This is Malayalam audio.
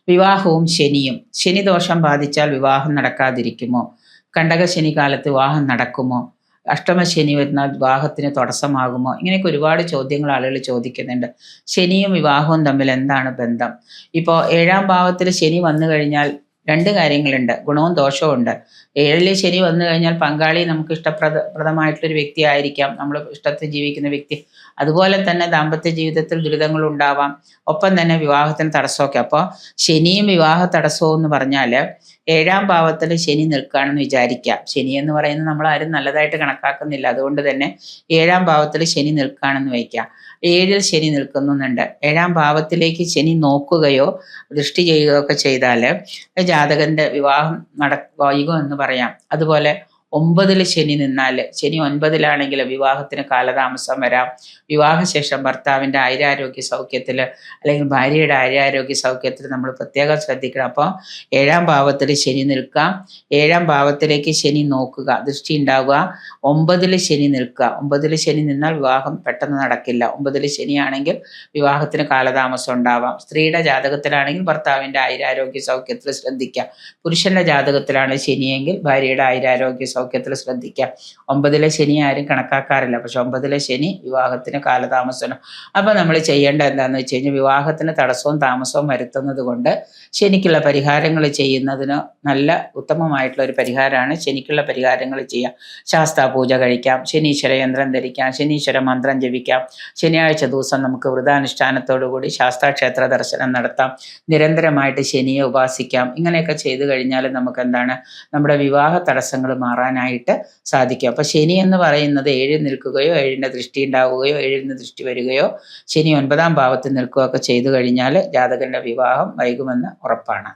വിവാഹവും ശനിയും. ശനി ദോഷം ബാധിച്ചാൽ വിവാഹം നടക്കാതിരിക്കുമോ? കണ്ടകശനി കാലത്ത് വിവാഹം നടക്കുമോ? അഷ്ടമശനി വരുന്നാൽ വിവാഹത്തിന് തടസ്സമാകുമോ? ഇങ്ങനെയൊക്കെ ഒരുപാട് ചോദ്യങ്ങൾ ആളുകൾ ചോദിക്കുന്നുണ്ട്. ശനിയും വിവാഹവും തമ്മിൽ എന്താണ് ബന്ധം? ഇപ്പോൾ 7ാം ഭാവത്തിൽ ശനി വന്നു കഴിഞ്ഞാൽ രണ്ട് കാര്യങ്ങളുണ്ട്, ഗുണവും ദോഷവും ഉണ്ട്. 7ൽ ശനി വന്നു കഴിഞ്ഞാൽ പങ്കാളി നമുക്ക് പ്രദമായിട്ടുള്ളൊരു വ്യക്തി ആയിരിക്കാം, നമ്മൾ ഇഷ്ടത്തിൽ ജീവിക്കുന്ന വ്യക്തി. അതുപോലെ തന്നെ ദാമ്പത്യ ജീവിതത്തിൽ ദുരിതങ്ങൾ ഉണ്ടാവാം, ഒപ്പം തന്നെ വിവാഹത്തിന് തടസ്സമൊക്കെ. അപ്പോൾ ശനിയും വിവാഹ തടസ്സവും എന്ന് പറഞ്ഞാൽ 7ാം ഭാവത്തിൽ ശനി നിൽക്കുകയാണെന്ന് വിചാരിക്കാം. ശനി എന്ന് പറയുന്നത് നമ്മൾ ആരും നല്ലതായിട്ട് കണക്കാക്കുന്നില്ല. അതുകൊണ്ട് തന്നെ 7ാം ഭാവത്തിൽ ശനി നിൽക്കുകയാണെന്ന് വയ്ക്കാം. 7ൽ ശനി നിൽക്കുന്നുണ്ട്. 7ാം ഭാവത്തിലേക്ക് ശനി നോക്കുകയോ ദൃഷ്ടി ചെയ്യുകയോ ഒക്കെ ചെയ്താൽ ജാതകന്റെ വിവാഹം വൈകുമെന്ന് പറയാം. അതുപോലെ 9ൽ ശനി നിന്നാൽ, ശനി 9ലാണെങ്കിൽ വിവാഹത്തിന് കാലതാമസം വരാം. വിവാഹശേഷം ഭർത്താവിൻ്റെ ആയുരാരോഗ്യ സൗഖ്യത്തിൽ അല്ലെങ്കിൽ ഭാര്യയുടെ ആയുരാരോഗ്യ സൗഖ്യത്തിൽ നമ്മൾ പ്രത്യേകം ശ്രദ്ധിക്കണം. അപ്പോൾ 7ാം ഭാവത്തിൽ ശനി നിൽക്കാം, 7ാം ഭാവത്തിലേക്ക് ശനി നോക്കുക, ദൃഷ്ടി ഉണ്ടാവുക. 9ൽ ശനി നിൽക്കുക. 9ൽ ശനി നിന്നാൽ വിവാഹം പെട്ടെന്ന് നടക്കില്ല. 9ൽ ശനിയാണെങ്കിൽ വിവാഹത്തിന് കാലതാമസം ഉണ്ടാവാം. സ്ത്രീയുടെ ജാതകത്തിലാണെങ്കിൽ ഭർത്താവിൻ്റെ ആയുരാരോഗ്യ സൗഖ്യത്തിൽ ശ്രദ്ധിക്കാം. പുരുഷന്റെ ജാതകത്തിലാണ് ശനിയെങ്കിൽ ഭാര്യയുടെ ആയുരാരോഗ്യ സൗഖ്യത്തിൽ ശ്രദ്ധിക്കാം. 9ലെ ശനി ആരും കണക്കാക്കാറില്ല, പക്ഷെ 9ലെ ശനി വിവാഹത്തിന് കാലതാമസം. അപ്പൊ നമ്മൾ ചെയ്യേണ്ട എന്താന്ന് വെച്ച് കഴിഞ്ഞാൽ, വിവാഹത്തിന് തടസ്സവും താമസവും വരുത്തുന്നത് കൊണ്ട് ശനിക്കുള്ള പരിഹാരങ്ങൾ ചെയ്യുന്നതിന് നല്ല ഉത്തമമായിട്ടുള്ള ഒരു പരിഹാരമാണ് ശനിക്കുള്ള പരിഹാരങ്ങൾ ചെയ്യാം. ശാസ്താ പൂജ കഴിക്കാം, ശനീശ്വര യന്ത്രം ധരിക്കാം, ശനീശ്വര മന്ത്രം ജപിക്കാം. ശനിയാഴ്ച ദിവസം നമുക്ക് വ്രതാനുഷ്ഠാനത്തോടുകൂടി ശാസ്താക്ഷേത്ര ദർശനം നടത്താം. നിരന്തരമായിട്ട് ശനിയെ ഉപാസിക്കാം. ഇങ്ങനെയൊക്കെ ചെയ്തു കഴിഞ്ഞാൽ നമുക്ക് എന്താണ്, നമ്മുടെ വിവാഹ തടസ്സങ്ങൾ മാറാനായിട്ട് സാധിക്കും. അപ്പൊ ശനി എന്ന് പറയുന്നത് 7ൽ നിൽക്കുകയോ 7ന്റെ ദൃഷ്ടി ഉണ്ടാവുകയോ 7ൽ നിന്ന് ദൃഷ്ടി വരികയോ ശനി 9ാം ഭാവത്തിൽ നിൽക്കുകയോ ഒക്കെ ചെയ്തു കഴിഞ്ഞാൽ ജാതകന്റെ വിവാഹം വൈകുമെന്ന് ഉറപ്പാണ്.